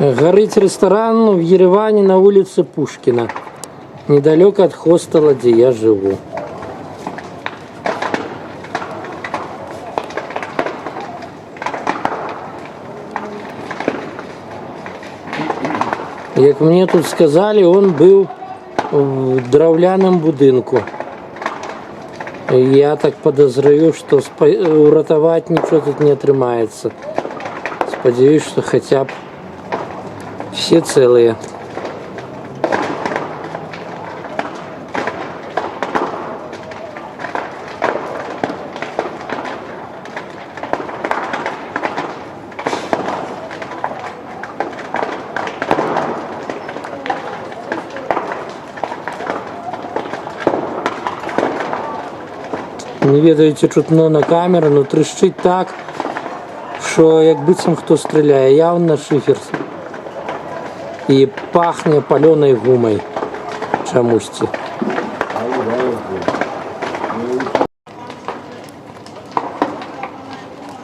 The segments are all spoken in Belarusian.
Горит ресторан в Ереване на улице Пушкина, недалеко от хостела, где я живу. Як мне тут сказали, он был в драўляным будынку. Я так подозреваю, что уратовать ничего тут не отрымается. Сподеваюсь, что хотя бы все целые. Не ведаеце, чутно на камеру, но трещить так, що як быццам хто стріляє, явно шифер. І пахне паленой гумой чамусьці.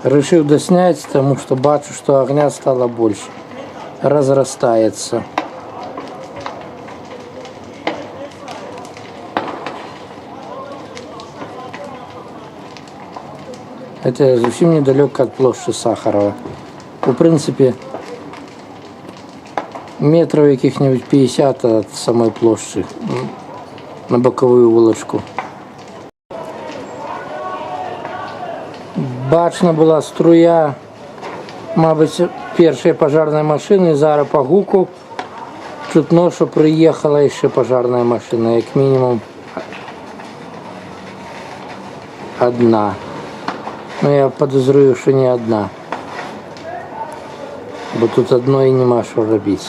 Решил доснять, потому что бачу, что огня стало больше. Разрастается. Это совсем недалеко от площади Сахарова. В принципе, метров каких-нибудь 50 от самой площади на боковую вулочку. Бачна була струя, мабуть, першої пожарної машини. Зараз по гуку чутно, що приїхала ще пожарна машина, як мінімум одна. Но я подозрюю, що не одна. Бо тут одної нема що робити.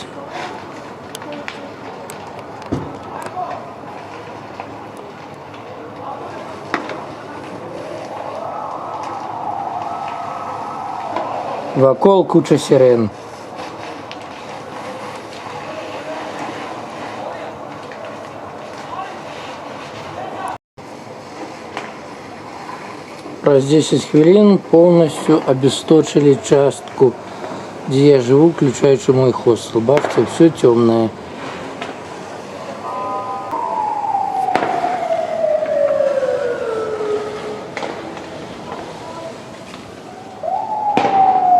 Вокруг куча сирен. Через 10 хвилин полностью обесточили частку, где я живу, включаючи мой хостел. Бачите, все темное.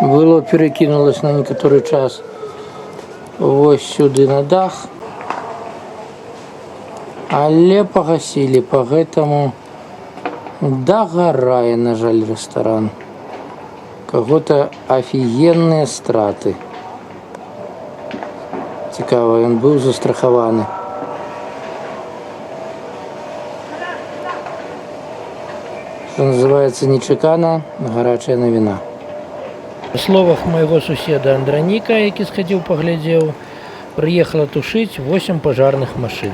Было перекинулось на некоторый час ось сюди на дах, але погасили, поэтому догорає, на жаль, ресторан. Кого-то офігенні страти. Цікаво, він був застрахований. Що називається нечекана гаряча новина. По словах моего суседа Андроніка, який сходив, поглядел, приехало тушить 8 пожарных машин.